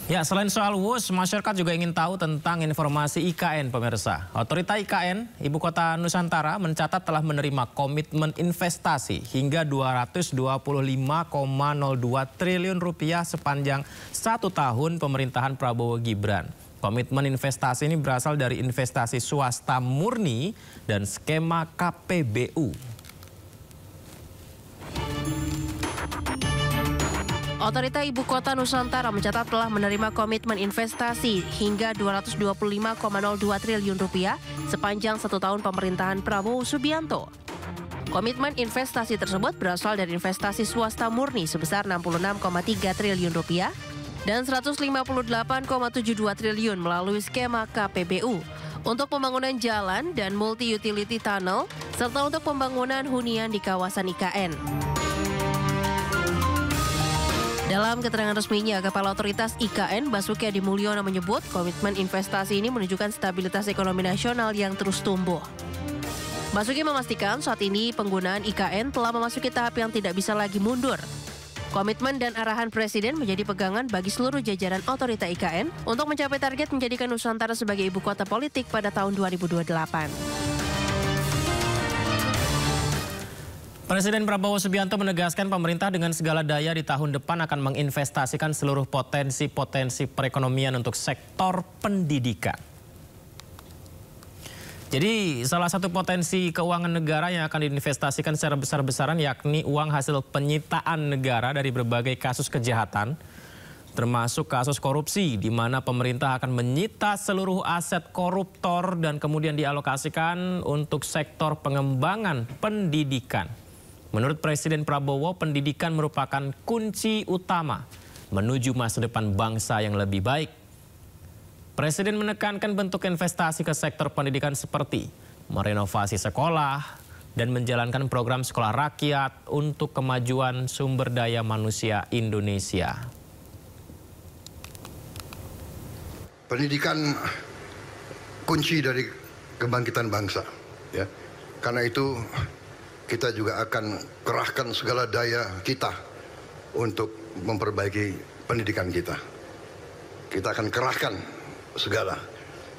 Ya, selain soal WUS, masyarakat juga ingin tahu tentang informasi IKN, pemirsa. Otorita IKN, Ibu Kota Nusantara, mencatat telah menerima komitmen investasi hingga Rp225,02 triliun sepanjang 1 tahun pemerintahan Prabowo Gibran. Komitmen investasi ini berasal dari investasi swasta murni dan skema KPBU. Otorita Ibu Kota Nusantara mencatat telah menerima komitmen investasi hingga Rp225,02 triliun sepanjang 1 tahun pemerintahan Prabowo Subianto. Komitmen investasi tersebut berasal dari investasi swasta murni sebesar Rp66,3 triliun dan Rp158,72 triliun melalui skema KPBU untuk pembangunan jalan dan multi-utility tunnel serta untuk pembangunan hunian di kawasan IKN. Dalam keterangan resminya, Kepala Otoritas IKN Basuki Hadi Mulyono menyebut komitmen investasi ini menunjukkan stabilitas ekonomi nasional yang terus tumbuh. Basuki memastikan saat ini penggunaan IKN telah memasuki tahap yang tidak bisa lagi mundur. Komitmen dan arahan Presiden menjadi pegangan bagi seluruh jajaran otorita IKN untuk mencapai target menjadikan Nusantara sebagai ibu kota politik pada tahun 2028. Presiden Prabowo Subianto menegaskan pemerintah dengan segala daya di tahun depan akan menginvestasikan seluruh potensi perekonomian untuk sektor pendidikan. Jadi salah satu potensi keuangan negara yang akan diinvestasikan secara besar-besaran yakni uang hasil penyitaan negara dari berbagai kasus kejahatan, termasuk kasus korupsi di mana pemerintah akan menyita seluruh aset koruptor dan kemudian dialokasikan untuk sektor pengembangan pendidikan. Menurut Presiden Prabowo, pendidikan merupakan kunci utama menuju masa depan bangsa yang lebih baik. Presiden menekankan bentuk investasi ke sektor pendidikan seperti merenovasi sekolah dan menjalankan program sekolah rakyat untuk kemajuan sumber daya manusia Indonesia. Pendidikan kunci dari kebangkitan bangsa, ya. Karena itu kita juga akan kerahkan segala daya kita untuk memperbaiki pendidikan kita. Kita akan kerahkan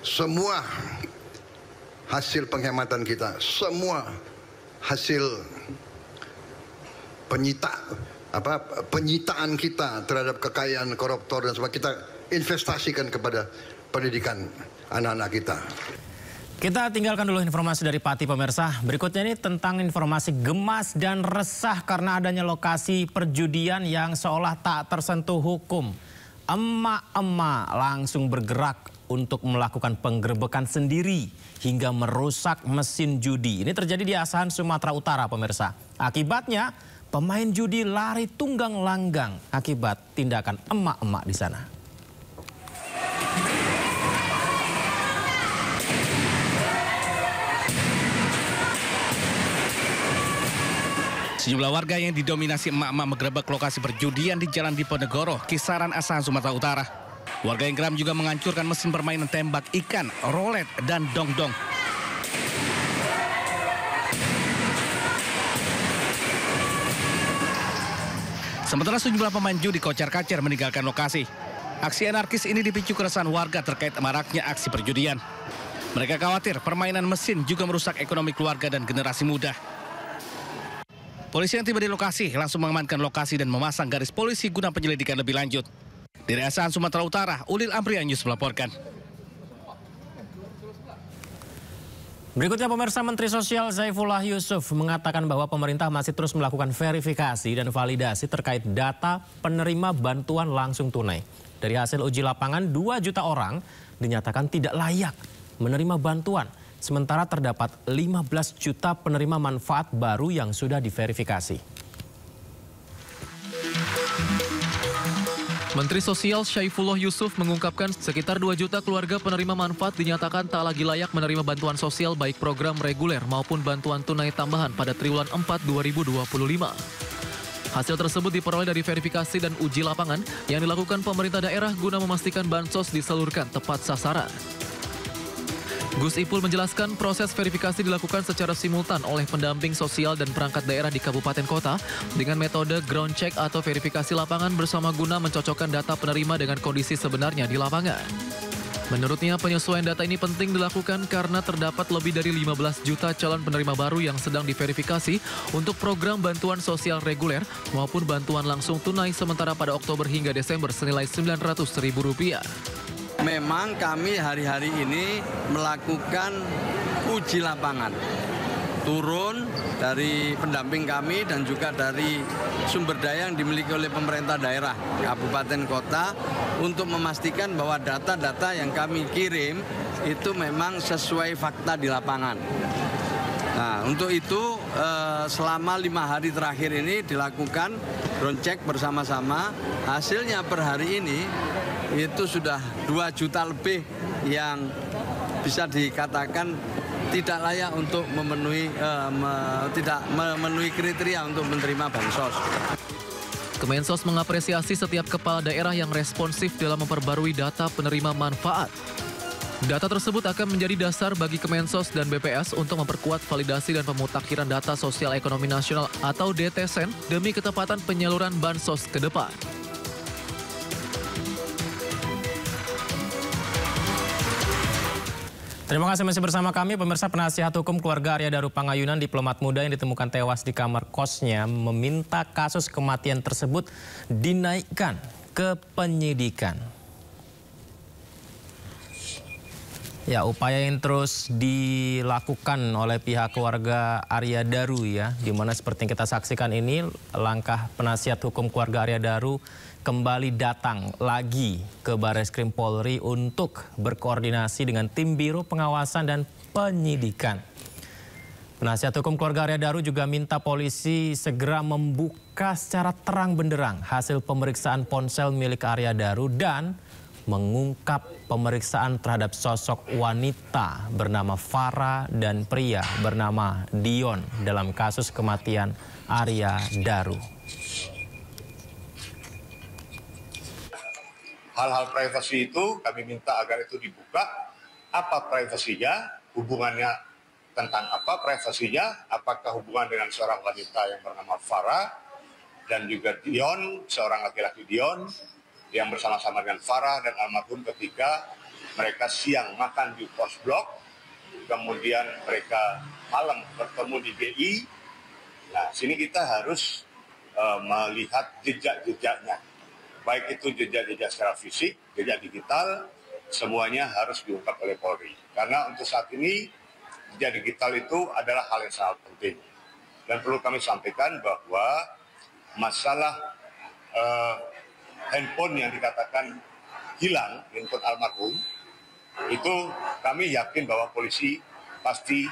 semua hasil penghematan kita, semua hasil penyitaan kita terhadap kekayaan koruptor dan sebagainya kita investasikan kepada pendidikan anak-anak kita. Kita tinggalkan dulu informasi dari Pati, pemirsa. Berikutnya ini tentang informasi gemas dan resah karena adanya lokasi perjudian yang seolah tak tersentuh hukum. Emak-emak langsung bergerak untuk melakukan penggerbekan sendiri hingga merusak mesin judi. Ini terjadi di Asahan, Sumatera Utara, pemirsa. Akibatnya pemain judi lari tunggang langgang akibat tindakan emak-emak di sana. Sejumlah warga yang didominasi emak-emak menggerebek lokasi perjudian di Jalan Diponegoro, Kisaran, Asahan, Sumatera Utara. Warga yang geram juga menghancurkan mesin permainan tembak ikan, rolet, dan dongdong. Sementara sejumlah pemain judi kocar-kacir meninggalkan lokasi. Aksi anarkis ini dipicu keresahan warga terkait maraknya aksi perjudian. Mereka khawatir permainan mesin juga merusak ekonomi keluarga dan generasi muda. Polisi yang tiba di lokasi langsung mengamankan lokasi dan memasang garis polisi guna penyelidikan lebih lanjut. Dari Asahan, Sumatera Utara, Ulil Amrianius melaporkan. Berikutnya, pemirsa, Menteri Sosial Saifullah Yusuf mengatakan bahwa pemerintah masih terus melakukan verifikasi dan validasi terkait data penerima bantuan langsung tunai. Dari hasil uji lapangan, 2 juta orang dinyatakan tidak layak menerima bantuan. Sementara terdapat 15 juta penerima manfaat baru yang sudah diverifikasi. Menteri Sosial Saifullah Yusuf mengungkapkan sekitar 2 juta keluarga penerima manfaat dinyatakan tak lagi layak menerima bantuan sosial baik program reguler maupun bantuan tunai tambahan pada triwulan 4 2025. Hasil tersebut diperoleh dari verifikasi dan uji lapangan yang dilakukan pemerintah daerah guna memastikan bansos disalurkan tepat sasaran. Gus Ipul menjelaskan proses verifikasi dilakukan secara simultan oleh pendamping sosial dan perangkat daerah di kabupaten kota dengan metode ground check atau verifikasi lapangan bersama guna mencocokkan data penerima dengan kondisi sebenarnya di lapangan. Menurutnya, penyesuaian data ini penting dilakukan karena terdapat lebih dari 15 juta calon penerima baru yang sedang diverifikasi untuk program bantuan sosial reguler maupun bantuan langsung tunai sementara pada Oktober hingga Desember senilai Rp900.000. Memang kami hari-hari ini melakukan uji lapangan. Turun dari pendamping kami dan juga dari sumber daya yang dimiliki oleh pemerintah daerah, kabupaten kota untuk memastikan bahwa data-data yang kami kirim itu memang sesuai fakta di lapangan. Nah, untuk itu selama 5 hari terakhir ini dilakukan ground check bersama-sama. Hasilnya per hari ini itu sudah 2 juta lebih yang bisa dikatakan tidak layak untuk tidak memenuhi kriteria untuk menerima bansos. Kemensos mengapresiasi setiap kepala daerah yang responsif dalam memperbarui data penerima manfaat. Data tersebut akan menjadi dasar bagi Kemensos dan BPS untuk memperkuat validasi dan pemutakhiran data sosial ekonomi nasional atau DTSN demi ketepatan penyaluran bansos ke depan. Terima kasih masih bersama kami, pemirsa. Penasihat hukum keluarga Arya Daru Pangayunan, diplomat muda yang ditemukan tewas di kamar kosnya, meminta kasus kematian tersebut dinaikkan ke penyidikan. Ya, upaya yang terus dilakukan oleh pihak keluarga Arya Daru ya, dimana seperti yang kita saksikan ini, langkah penasihat hukum keluarga Arya Daru kembali datang lagi ke Barreskrim Polri untuk berkoordinasi dengan tim Biro Pengawasan dan Penyidikan. Penasihat hukum keluarga Arya Daru juga minta polisi segera membuka secara terang benderang hasil pemeriksaan ponsel milik Arya Daru dan mengungkap pemeriksaan terhadap sosok wanita bernama Farah dan pria bernama Dion dalam kasus kematian Arya Daru. Hal-hal privasi itu kami minta agar itu dibuka. Apa privasinya? Hubungannya tentang apa privasinya? Apakah hubungan dengan seorang wanita yang bernama Farah dan juga Dion, seorang laki-laki Dion yang bersama-sama dengan Farah dan almarhum ketika mereka siang makan di pos blok, kemudian mereka malam bertemu di BI. Nah, sini kita harus melihat jejak-jejaknya. Baik itu jejak-jejak secara fisik, jejak digital, semuanya harus diungkap oleh Polri. Karena untuk saat ini, jejak digital itu adalah hal yang sangat penting. Dan perlu kami sampaikan bahwa masalah handphone yang dikatakan hilang, handphone almarhum, itu kami yakin bahwa polisi pasti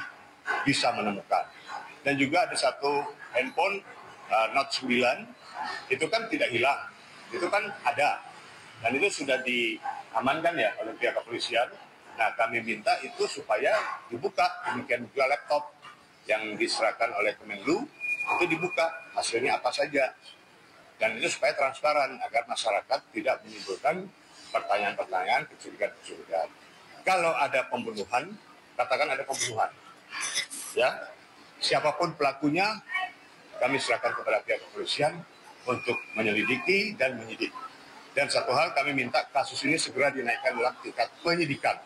bisa menemukan. Dan juga ada satu handphone Note 9, itu kan tidak hilang. Itu kan ada, dan itu sudah diamankan ya oleh pihak kepolisian. Nah, kami minta itu supaya dibuka, demikian juga laptop yang diserahkan oleh Kemenlu, itu dibuka, hasilnya apa saja. Dan itu supaya transparan, agar masyarakat tidak menimbulkan pertanyaan-pertanyaan, kecurigaan-kecurigaan. Kalau ada pembunuhan, katakan ada pembunuhan, ya, siapapun pelakunya, kami serahkan kepada pihak kepolisian untuk menyelidiki dan menyidik. Dan satu hal kami minta kasus ini segera dinaikkan dalam tingkat penyidikan.